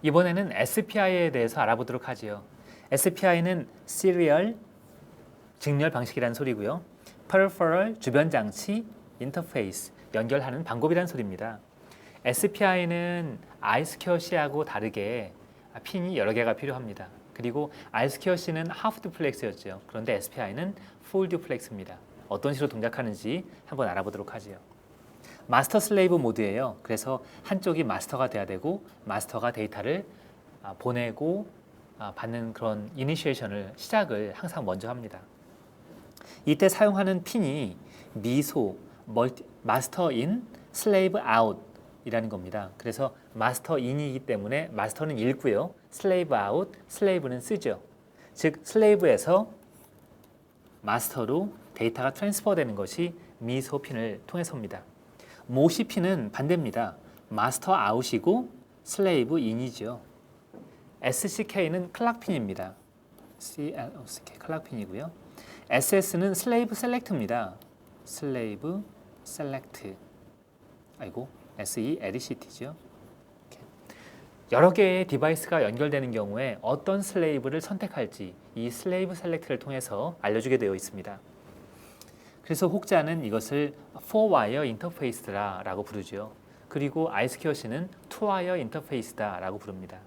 이번에는 SPI에 대해서 알아보도록 하지요. SPI는 Serial, 직렬 방식이라는 소리고요. Peripheral, 주변 장치, Interface, 연결하는 방법이라는 소리입니다. SPI는 I2C하고 다르게 핀이 여러 개가 필요합니다. 그리고 I2C는 하프 듀플렉스였죠. 그런데 SPI는 풀 듀플렉스입니다. 어떤 식으로 동작하는지 한번 알아보도록 하지요. 마스터 슬레이브 모드예요. 그래서 한쪽이 마스터가 돼야 되고 마스터가 데이터를 보내고 받는 그런 이니시에이션을 시작을 항상 먼저 합니다. 이때 사용하는 핀이 미소, 마스터 인, 슬레이브 아웃 이라는 겁니다. 그래서 마스터 인이기 때문에 마스터는 읽고요. 슬레이브 아웃, 슬레이브는 쓰죠. 즉 슬레이브에서 마스터로 데이터가 트랜스퍼 되는 것이 미소 핀을 통해서입니다. 모시 핀은 반대입니다. 마스터 아웃이고 슬레이브 인이죠. SCK는 클락 핀입니다. CLOCK 클락 핀이고요. SS는 슬레이브 셀렉트입니다. 슬레이브 셀렉트. SELECT죠. 여러 개의 디바이스가 연결되는 경우에 어떤 슬레이브를 선택할지 이 슬레이브 셀렉트를 통해서 알려주게 되어 있습니다. 그래서 혹자는 이것을 4-wire 인터페이스라고 부르죠. 그리고 I2C는 2-wire 인터페이스다라고 부릅니다.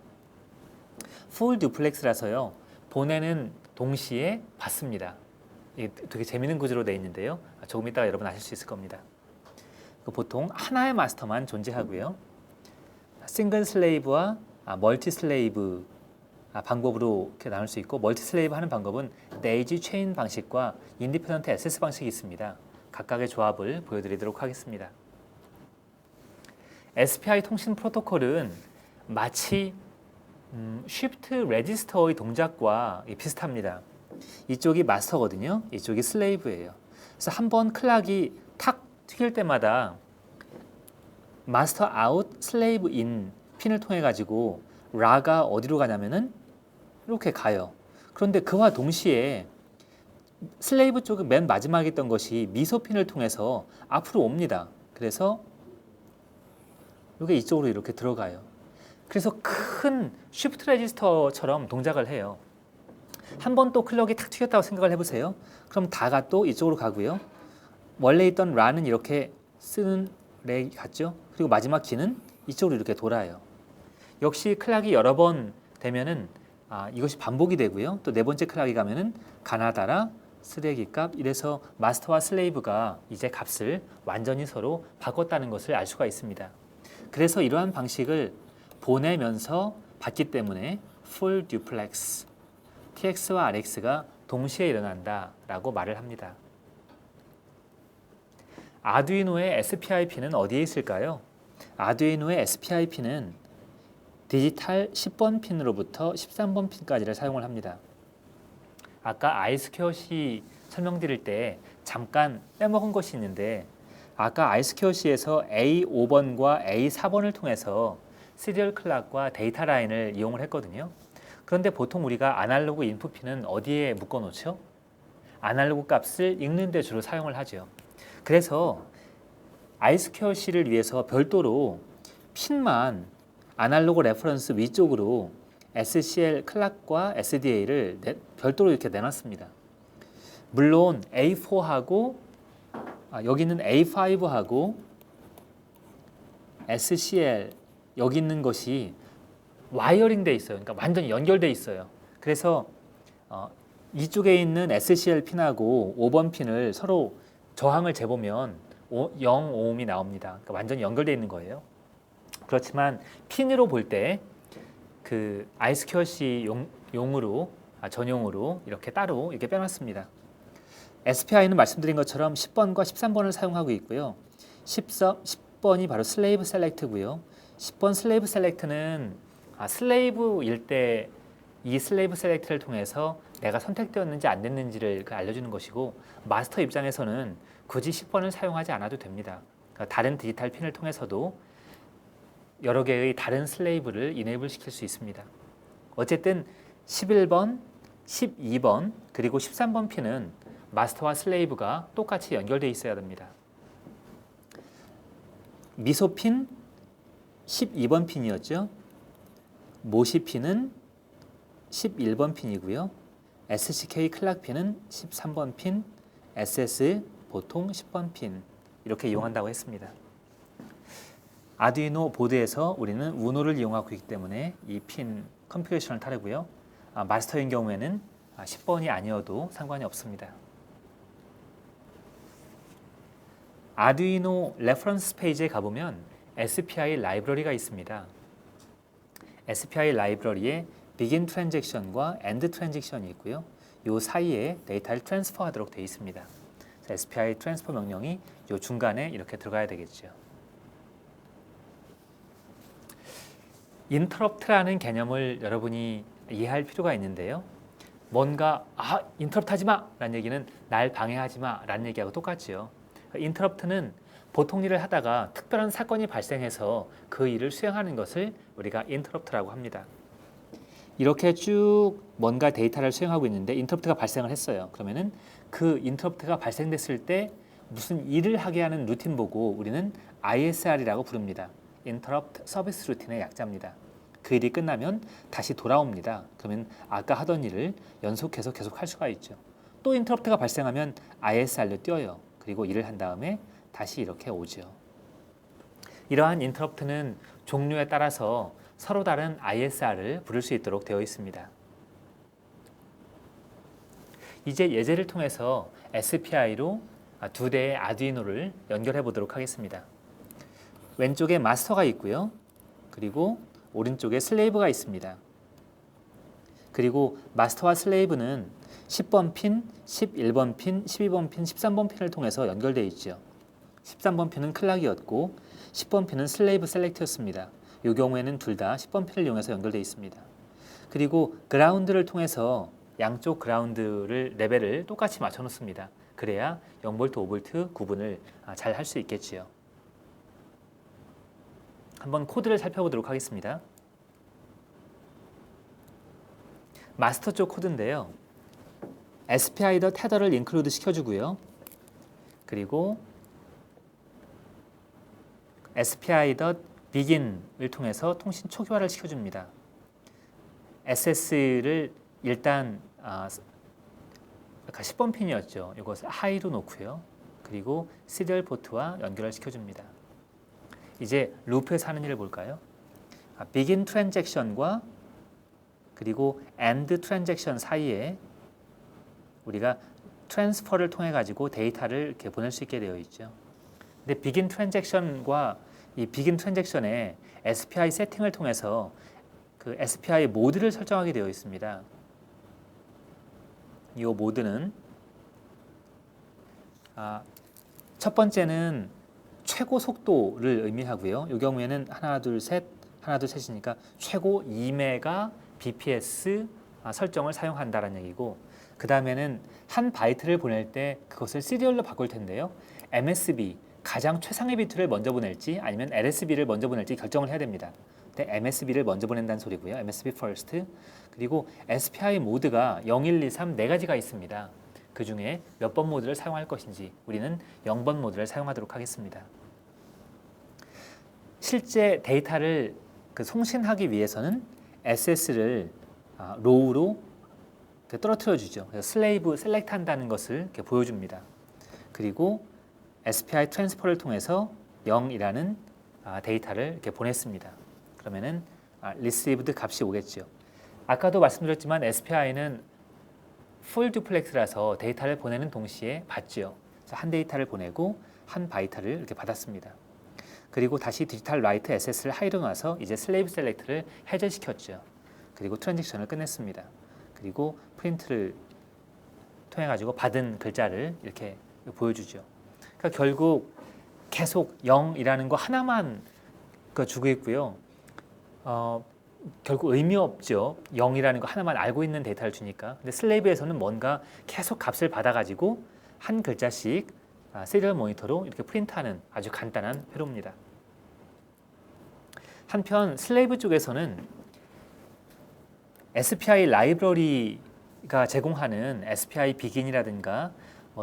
풀 듀플렉스라서요. 보내는 동시에 받습니다. 이게 되게 재미있는 구조로 되어 있는데요. 조금 이따가 여러분 아실 수 있을 겁니다. 보통 하나의 마스터만 존재하고요. 싱글 슬레이브와 멀티 슬레이브 방법으로 이렇게 나눌 수 있고, 멀티 슬레이브 하는 방법은 데이지 체인 방식과 인디펜던트 액세스 방식이 있습니다. 각각의 조합을 보여드리도록 하겠습니다. SPI 통신 프로토콜은 마치 쉬프트 레지스터의 동작과 비슷합니다. 이쪽이 마스터거든요. 이쪽이 슬레이브예요. 그래서 한번 클락이 탁 튀길 때마다 마스터 아웃, 슬레이브 인 핀을 통해 가지고 라가 어디로 가냐면은 이렇게 가요. 그런데 그와 동시에 슬레이브 쪽의 맨 마지막에 있던 것이 미소 핀을 통해서 앞으로 옵니다. 그래서 이게 이쪽으로 이렇게 들어가요. 그래서 큰 쉬프트 레지스터처럼 동작을 해요. 한 번 또 클럭이 탁 튀겼다고 생각을 해보세요. 그럼 다가 또 이쪽으로 가고요. 원래 있던 라는 이렇게 쓰는 렉이 갔죠. 그리고 마지막 키는 이쪽으로 이렇게 돌아요. 역시 클락이 여러 번 되면은 이것이 반복이 되고요. 또 네 번째 클락이 가면은 가나다라, 쓰레기 값, 이래서 마스터와 슬레이브가 이제 값을 완전히 서로 바꿨다는 것을 알 수가 있습니다. 그래서 이러한 방식을 보내면서 받기 때문에 full duplex, TX와 RX가 동시에 일어난다라고 말을 합니다. 아두이노의 SPI 핀은 어디에 있을까요? 아두이노의 SPI 핀은 디지털 10번 핀으로부터 13번 핀까지를 사용을 합니다. 아까 I2C 설명드릴 때 잠깐 빼먹은 것이 있는데, 아까 I2C에서 A5번과 A4번을 통해서 시리얼 클락과 데이터 라인을 이용을 했거든요. 그런데 보통 우리가 아날로그 인풋 핀은 어디에 묶어 놓죠? 아날로그 값을 읽는 데 주로 사용을 하죠. 그래서 I2C를 위해서 별도로 핀만 아날로그 레퍼런스 위쪽으로 SCL 클락과 SDA를 별도로 이렇게 내놨습니다. 물론 A4하고 여기 있는 A5하고 SCL 여기 있는 것이 와이어링 돼 있어요. 그러니까 완전히 연결돼 있어요. 그래서 이쪽에 있는 SCL 핀하고 5번 핀을 서로 저항을 재보면 0오음이 나옵니다. 그러니까 완전히 연결되어 있는 거예요. 그렇지만 핀으로 볼 때 그 I2C 용으로 전용으로 이렇게 따로 이렇게 빼놨습니다. SPI는 말씀드린 것처럼 10번과 13번을 사용하고 있고요. 10번이 바로 슬레이브 셀렉트고요. 10번 슬레이브 셀렉트는 슬레이브일 때 이 슬레이브 셀렉트를 통해서 내가 선택되었는지 안 됐는지를 알려주는 것이고, 마스터 입장에서는 굳이 10번을 사용하지 않아도 됩니다. 그러니까 다른 디지털 핀을 통해서도 여러 개의 다른 슬레이브를 이네이블 시킬 수 있습니다. 어쨌든 11번, 12번, 그리고 13번 핀은 마스터와 슬레이브가 똑같이 연결되어 있어야 됩니다. 미소 핀 12번 핀이었죠. 모시 핀은 11번 핀이고요. SCK 클락 핀은 13번 핀, SS 보통 10번 핀 이렇게 이용한다고 했습니다. 아두이노 보드에서 우리는 우노를 이용하고 있기 때문에 이 핀 컨피그레이션을 타르고요. 마스터인 경우에는 10번이 아니어도 상관이 없습니다. 아두이노 레퍼런스 페이지에 가보면 SPI 라이브러리가 있습니다. SPI 라이브러리에 begin transaction과 end transaction이 있고요. 이 사이에 데이터를 트랜스퍼하도록 되어 있습니다. SPI 트랜스퍼 명령이 이 중간에 이렇게 들어가야 되겠죠. 인터럽트라는 개념을 여러분이 이해할 필요가 있는데요. 뭔가 인터럽트 하지 마! 라는 얘기는 날 방해하지 마! 라는 얘기하고 똑같지요. 인터럽트는 보통 일을 하다가 특별한 사건이 발생해서 그 일을 수행하는 것을 우리가 인터럽트라고 합니다. 이렇게 쭉 뭔가 데이터를 수행하고 있는데 인터럽트가 발생을 했어요. 그러면은 그 인터럽트가 발생됐을 때 무슨 일을 하게 하는 루틴 보고 우리는 ISR이라고 부릅니다. Interrupt Service Routine의 약자입니다. 그 일이 끝나면 다시 돌아옵니다. 그러면 아까 하던 일을 연속해서 계속 할 수가 있죠. 또 인터럽트가 발생하면 ISR로 뛰어요. 그리고 일을 한 다음에 다시 이렇게 오죠. 이러한 인터럽트는 종류에 따라서 서로 다른 ISR을 부를 수 있도록 되어 있습니다. 이제 예제를 통해서 SPI로 두 대의 아두이노를 연결해 보도록 하겠습니다. 왼쪽에 마스터가 있고요. 그리고 오른쪽에 슬레이브가 있습니다. 그리고 마스터와 슬레이브는 10번 핀, 11번 핀, 12번 핀, 13번 핀을 통해서 연결되어 있죠. 13번 핀은 클락이었고 10번 핀은 슬레이브 셀렉트였습니다. 이 경우에는 둘 다 10번 핀을 이용해서 연결되어 있습니다. 그리고 그라운드를 통해서 양쪽 그라운드를 레벨을 똑같이 맞춰 놓습니다. 그래야 0V, 5V 구분을 잘 할 수 있겠지요. 한번 코드를 살펴보도록 하겠습니다. 마스터 쪽 코드인데요. SPI 더 테더를 인클루드 시켜주고요. 그리고 SPI 더 begin을 통해서 통신 초기화를 시켜줍니다. SS를 일단 아까 10번 핀이었죠. 이것을 하이로 놓고요. 그리고 시리얼 포트와 연결을 시켜줍니다. 이제 루프에서 하는 일을 볼까요? begin transaction과 그리고 end transaction 사이에 우리가 트랜스퍼를 통해 가지고 데이터를 이렇게 보낼 수 있게 되어 있죠. 근데 begin transaction과 이 begin transaction에 SPI 세팅을 통해서 그 SPI 모드를 설정하게 되어 있습니다. 이 모드는 첫 번째는 최고 속도를 의미하고요. 이 경우에는 하나 둘 셋이니까 최고 2메가 bps 설정을 사용한다는 얘기고, 그 다음에는 한 바이트를 보낼 때 그것을 시리얼로 바꿀 텐데요. MSB 가장 최상의 비트를 먼저 보낼지 아니면 LSB를 먼저 보낼지 결정을 해야 됩니다. 근데 MSB를 먼저 보낸다는 소리고요. MSB first. 그리고 SPI 모드가 0, 1, 2, 3 네 가지가 있습니다. 그 중에 몇 번 모드를 사용할 것인지 우리는 0번 모드를 사용하도록 하겠습니다. 실제 데이터를 송신하기 위해서는 SS를 로우로 떨어뜨려 주죠. 그래서 슬레이브 셀렉트 한다는 것을 이렇게 보여줍니다. 그리고 SPI 트랜스퍼를 통해서 0이라는 데이터를 이렇게 보냈습니다. 그러면은 received 값이 오겠죠. 아까도 말씀드렸지만 SPI는 풀 듀플렉스라서 데이터를 보내는 동시에 받지요. 한 데이터를 보내고 한 바이트를 이렇게 받았습니다. 그리고 다시 디지털 라이트 SS를 하이로 놔서 이제 슬레이브 셀렉트를 해제시켰죠. 그리고 트랜지션을 끝냈습니다. 그리고 프린트를 통해 가지고 받은 글자를 이렇게 보여주죠. 그러니까 결국 계속 0이라는 거 하나만 주고 있고요. 결국 의미 없죠. 0이라는 거 하나만 알고 있는 데이터를 주니까. 근데 슬레이브에서는 뭔가 계속 값을 받아가지고 한 글자씩 시리얼 모니터로 이렇게 프린트하는 아주 간단한 회로입니다. 한편 슬레이브 쪽에서는 SPI 라이브러리가 제공하는 SPI 비긴이라든가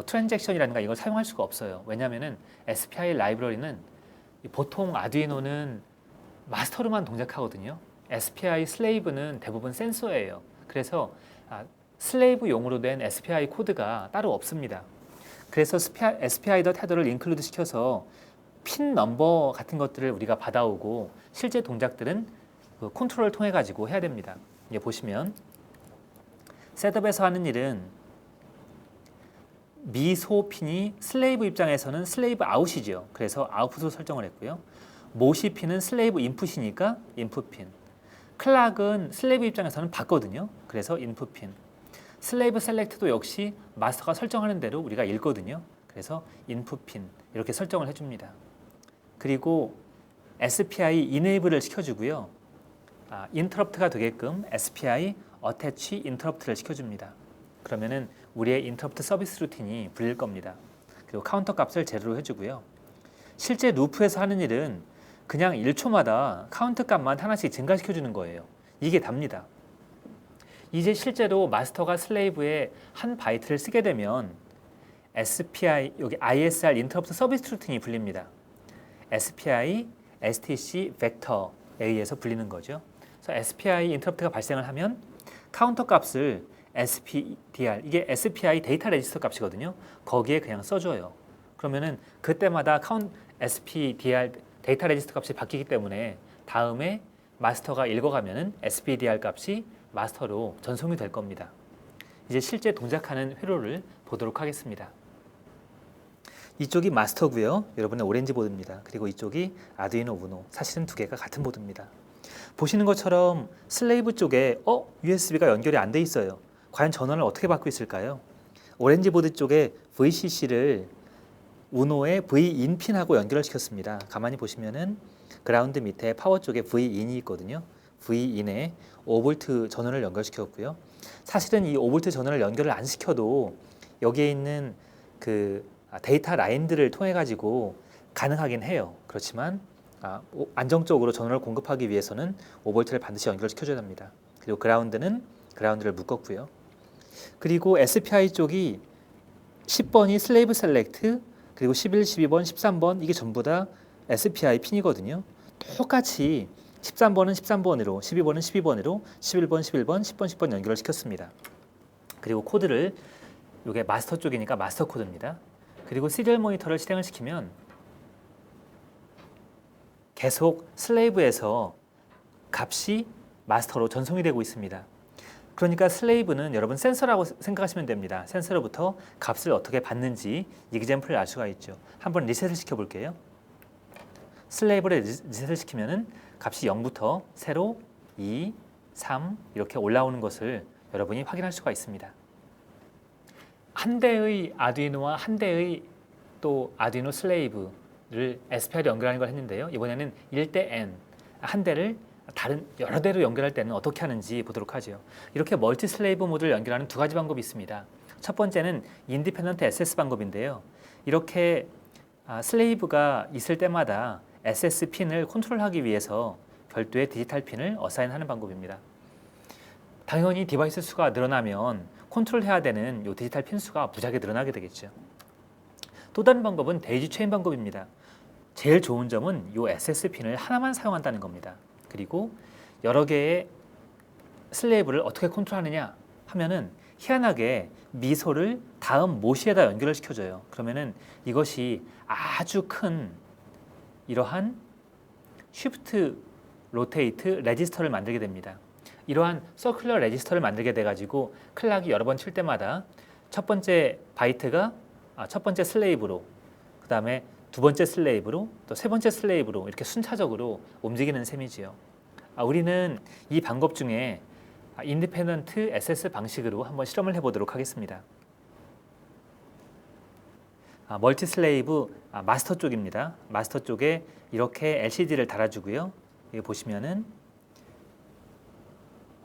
트랜잭션이라든가 이걸 사용할 수가 없어요. 왜냐하면 SPI 라이브러리는 보통 아두이노는 마스터로만 동작하거든요. SPI 슬레이브는 대부분 센서예요. 그래서 슬레이브용으로 된 SPI 코드가 따로 없습니다. 그래서 SPI.헤더를 인클루드 시켜서 핀 넘버 같은 것들을 우리가 받아오고 실제 동작들은 그 컨트롤을 통해 가지고 해야 됩니다. 이게 보시면 셋업에서 하는 일은 미소 핀이 슬레이브 입장에서는 슬레이브 아웃이죠. 그래서 아웃풋으로 설정을 했고요. 모시 핀은 슬레이브 인풋이니까 인풋 핀. 클락은 슬레이브 입장에서는 받거든요. 그래서 인풋 핀. 슬레이브 셀렉트도 역시 마스터가 설정하는 대로 우리가 읽거든요. 그래서 인풋 핀 이렇게 설정을 해줍니다. 그리고 SPI enable을 시켜주고요. 인터럽트가 되게끔 SPI attach interrupt를 시켜줍니다. 그러면은 우리의 인터럽트 서비스 루틴이 불릴 겁니다. 그리고 카운터 값을 제로로 해주고요. 실제 루프에서 하는 일은 그냥 1초마다 카운트 값만 하나씩 증가시켜주는 거예요. 이게 답니다. 이제 실제로 마스터가 슬레이브에 한 바이트를 쓰게 되면 SPI 여기 ISR 인터럽트 서비스 루틴이 불립니다. SPI STC 벡터에 의해서 불리는 거죠. 그래서 SPI 인터럽트가 발생을 하면 카운터 값을 SPDR 이게 SPI 데이터 레지스터 값이거든요. 거기에 그냥 써줘요. 그러면은 그때마다 SPDR 데이터 레지스터 값이 바뀌기 때문에 다음에 마스터가 읽어가면은 SPDR 값이 마스터로 전송이 될 겁니다. 이제 실제 동작하는 회로를 보도록 하겠습니다. 이쪽이 마스터고요. 여러분의 오렌지 보드입니다. 그리고 이쪽이 아두이노 우노. 사실은 두 개가 같은 보드입니다. 보시는 것처럼 슬레이브 쪽에 USB가 연결이 안 돼 있어요. 과연 전원을 어떻게 받고 있을까요? 오렌지 보드 쪽에 VCC를 우노의 V인 핀하고 연결을 시켰습니다. 가만히 보시면은 그라운드 밑에 파워 쪽에 V인이 있거든요. V인에 5V 전원을 연결시켰고요. 사실은 이 5V 전원을 연결을 안 시켜도 여기에 있는 그 데이터 라인들을 통해 가지고 가능하긴 해요. 그렇지만 안정적으로 전원을 공급하기 위해서는 5V를 반드시 연결시켜줘야 합니다. 그리고 그라운드를 묶었고요. 그리고 SPI 쪽이 10번이 슬레이브 셀렉트, 그리고 11, 12번, 13번 이게 전부 다 SPI 핀이거든요. 똑같이 13번은 13번으로, 12번은 12번으로, 11번, 11번, 10번, 10번 연결을 시켰습니다. 그리고 코드를 이게 마스터 쪽이니까 마스터 코드입니다. 그리고 시리얼 모니터를 실행을 시키면 계속 슬레이브에서 값이 마스터로 전송이 되고 있습니다. 그러니까 슬레이브는 여러분 센서라고 생각하시면 됩니다. 센서로부터 값을 어떻게 받는지 이그젬플을 알 수가 있죠. 한번 리셋을 시켜볼게요. 슬레이브를 리셋을 시키면은 값이 0부터 세로 2, 3 이렇게 올라오는 것을 여러분이 확인할 수가 있습니다. 한 대의 아두이노와 한 대의 또 아두이노 슬레이브를 SPI로 연결하는 걸 했는데요. 이번에는 1대 N 한 대를 다른 여러 대로 연결할 때는 어떻게 하는지 보도록 하죠. 이렇게 멀티 슬레이브 모드를 연결하는 두 가지 방법이 있습니다. 첫 번째는 인디펜던트 SS 방법인데요. 이렇게 슬레이브가 있을 때마다 SS 핀을 컨트롤하기 위해서 별도의 디지털 핀을 어사인하는 방법입니다. 당연히 디바이스 수가 늘어나면 컨트롤해야 되는 이 디지털 핀 수가 무지하게 늘어나게 되겠죠. 또 다른 방법은 데이지 체인 방법입니다. 제일 좋은 점은 이 SS 핀을 하나만 사용한다는 겁니다. 그리고 여러 개의 슬레이브를 어떻게 컨트롤하느냐 하면은 희한하게 미소를 다음 모시에다 연결을 시켜줘요. 그러면은 이것이 아주 큰 이러한 쉬프트 로테이트 레지스터를 만들게 됩니다. 이러한 서큘러 레지스터를 만들게 돼가지고 클락이 여러 번 칠 때마다 첫 번째 바이트가 첫 번째 슬레이브로, 그 다음에 두 번째 슬레이브로, 또 세 번째 슬레이브로 이렇게 순차적으로 움직이는 셈이지요. 우리는 이 방법 중에 인디펜던트 SS 방식으로 한번 실험을 해보도록 하겠습니다. 멀티 슬레이브 마스터 쪽입니다. 마스터 쪽에 이렇게 LCD를 달아주고요. 여기 보시면은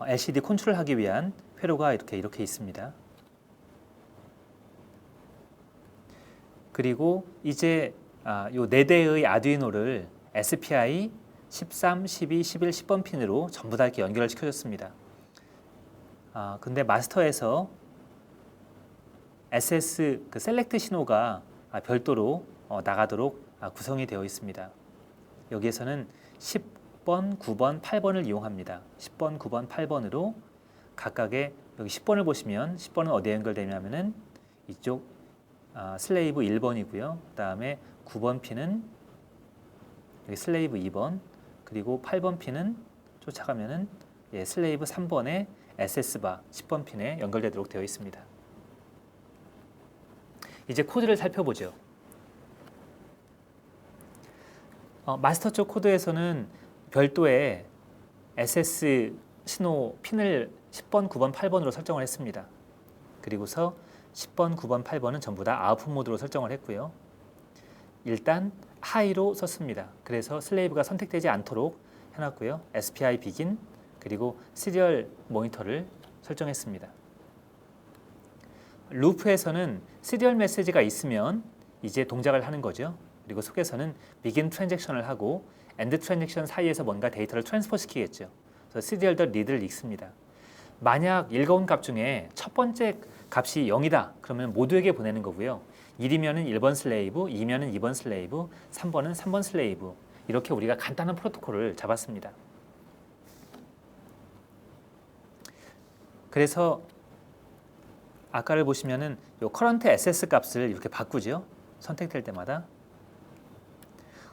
LCD 컨트롤하기 위한 회로가 이렇게 있습니다. 그리고 이제 요 4대의 아두이노를 SPI 13, 12, 11, 10번 핀으로 전부 다 이렇게 연결을 시켜줬습니다. 근데 마스터에서 SS 그 셀렉트 신호가 별도로 나가도록 구성이 되어 있습니다. 여기에서는 10번, 9번, 8번을 이용합니다. 10번, 9번, 8번으로 각각의 여기 10번을 보시면 10번은 어디에 연결되냐면은 이쪽 슬레이브 1번이고요. 그다음에 9번 핀은 여기 슬레이브 2번, 그리고 8번 핀은 쫓아가면은 슬레이브 3번의 SS바 10번 핀에 연결되도록 되어 있습니다. 이제 코드를 살펴보죠. 마스터 쪽 코드에서는 별도의 SS 신호 핀을 10번, 9번, 8번으로 설정을 했습니다. 그리고서 10번, 9번, 8번은 전부 다 아웃풋 모드로 설정을 했고요. 일단 하이로 썼습니다. 그래서 슬레이브가 선택되지 않도록 해놨고요. SPI begin 그리고 시리얼 모니터를 설정했습니다. 루프에서는 시리얼 메시지가 있으면 이제 동작을 하는 거죠. 그리고 속에서는 begin 트랜잭션을 하고 end 트랜잭션 사이에서 뭔가 데이터를 트랜스퍼 시키겠죠. 그래서 시리얼 더 리드를 읽습니다. 만약 읽어온 값 중에 첫 번째 값이 0이다. 그러면 모두에게 보내는 거고요. 1이면은 1번 슬레이브, 2면은 2번 슬레이브, 3번은 3번 슬레이브. 이렇게 우리가 간단한 프로토콜을 잡았습니다. 그래서 아까를 보시면은 요 current SS 값을 이렇게 바꾸죠. 선택될 때마다.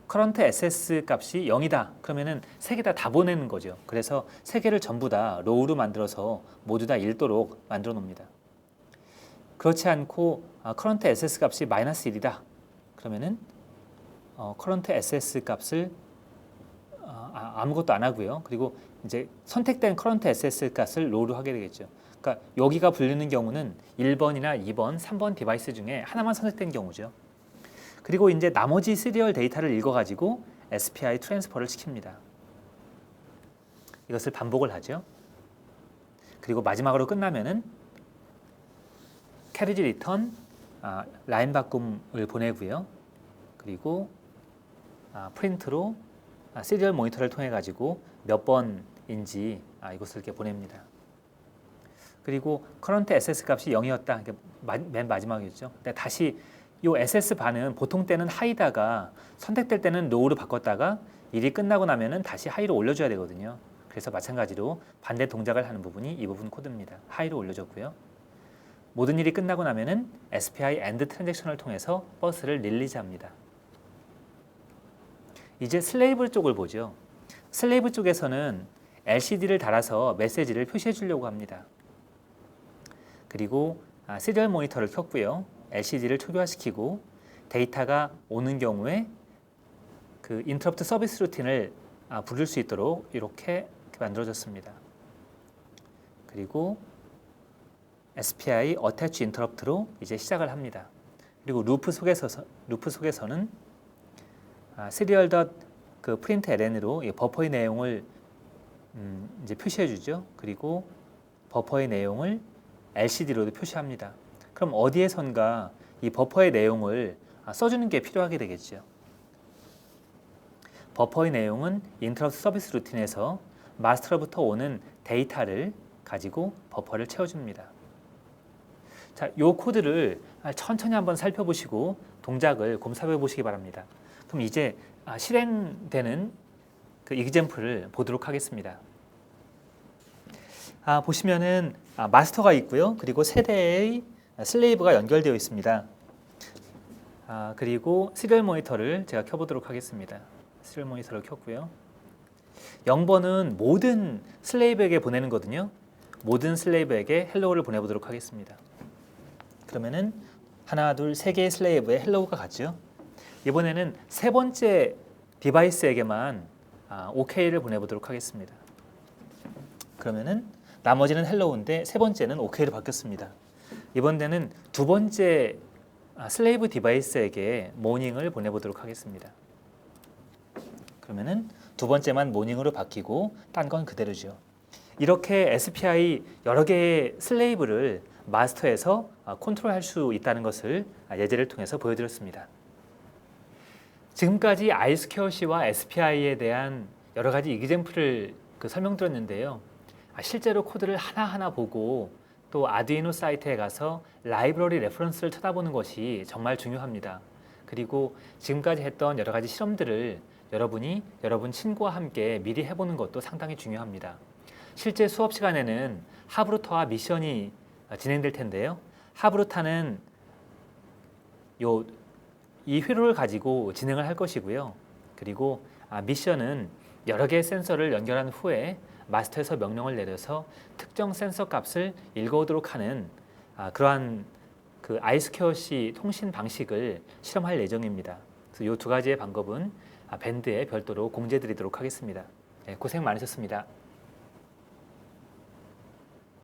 current SS 값이 0이다. 그러면은 세 개 다 보내는 거죠. 그래서 세 개를 전부 다 로우로 만들어서 모두 다 읽도록 만들어 놓습니다. 그렇지 않고 current SS 값이 마이너스 1이다. 그러면은 current SS 값을 아무것도 안 하고요. 그리고 이제 선택된 current SS 값을 로우로 하게 되겠죠. 그러니까 여기가 불리는 경우는 1번이나 2번, 3번 디바이스 중에 하나만 선택된 경우죠. 그리고 이제 나머지 시리얼 데이터를 읽어가지고 SPI 트랜스퍼를 시킵니다. 이것을 반복을 하죠. 그리고 마지막으로 끝나면은 캐리지 리턴 라인 바꿈을 보내고요. 그리고 프린트로 시리얼 모니터를 통해 가지고 몇 번인지 이것을 이렇게 보냅니다. 그리고 current SS 값이 0이었다. 맨 마지막이었죠. 근데 다시 이 SS 반은 보통 때는 하이다가 선택될 때는 로우로 바꿨다가 일이 끝나고 나면은 다시 하이로 올려줘야 되거든요. 그래서 마찬가지로 반대 동작을 하는 부분이 이 부분 코드입니다. 하이로 올려줬고요. 모든 일이 끝나고 나면은 SPI end 트랜잭션을 통해서 버스를 릴리즈합니다. 이제 슬레이브 쪽을 보죠. 슬레이브 쪽에서는 LCD를 달아서 메시지를 표시해 주려고 합니다. 그리고 시리얼 모니터를 켰고요. LCD를 초기화시키고 데이터가 오는 경우에 그 인터럽트 서비스 루틴을 부를 수 있도록 이렇게 만들어졌습니다. 그리고 SPI attach interrupt로 이제 시작을 합니다. 그리고 루프 속에서는 시리얼 그 프린트 ln으로 버퍼의 내용을 이제 표시해 주죠. 그리고 버퍼의 내용을 LCD로도 표시합니다. 그럼 어디에선가 이 버퍼의 내용을 써주는 게 필요하게 되겠죠. 버퍼의 내용은 인터럽트 서비스 루틴에서 마스터로부터 오는 데이터를 가지고 버퍼를 채워줍니다. 자, 이 코드를 천천히 한번 살펴보시고 동작을 곰살펴 보시기 바랍니다. 그럼 이제 실행되는 그 이그젬플을 보도록 하겠습니다. 보시면은 마스터가 있고요. 그리고 세 대의 슬레이브가 연결되어 있습니다. 그리고 시리얼 모니터를 제가 켜보도록 하겠습니다. 시리얼 모니터를 켰고요. 0번은 모든 슬레이브에게 보내는 거거든요. 모든 슬레이브에게 헬로우를 보내보도록 하겠습니다. 그러면은 하나, 둘, 세 개의 슬레이브에 헬로우가 갔죠. 이번에는 세 번째 디바이스에게만 OK를 보내보도록 하겠습니다. 그러면은 나머지는 헬로우인데 세 번째는 OK로 바뀌었습니다. 이번 데는 두 번째 슬레이브 디바이스에게 모닝을 보내보도록 하겠습니다. 그러면은 두 번째만 모닝으로 바뀌고 딴 건 그대로죠. 이렇게 SPI 여러 개의 슬레이브를 마스터에서 컨트롤할 수 있다는 것을 예제를 통해서 보여드렸습니다. 지금까지 iSquareC와 SPI에 대한 여러 가지 이그젬플을 설명드렸는데요. 실제로 코드를 하나하나 보고 또 아두이노 사이트에 가서 라이브러리 레퍼런스를 쳐다보는 것이 정말 중요합니다. 그리고 지금까지 했던 여러 가지 실험들을 여러분 친구와 함께 미리 해보는 것도 상당히 중요합니다. 실제 수업 시간에는 하브루타와 미션이 진행될 텐데요. 하브루타는 이 회로를 가지고 진행을 할 것이고요. 그리고 미션은 여러 개의 센서를 연결한 후에 마스터에서 명령을 내려서 특정 센서 값을 읽어오도록 하는 그러한 그 I2C 통신 방식을 실험할 예정입니다. 그래서 이 두 가지의 방법은 밴드에 별도로 공지해 드리도록 하겠습니다. 네, 고생 많으셨습니다.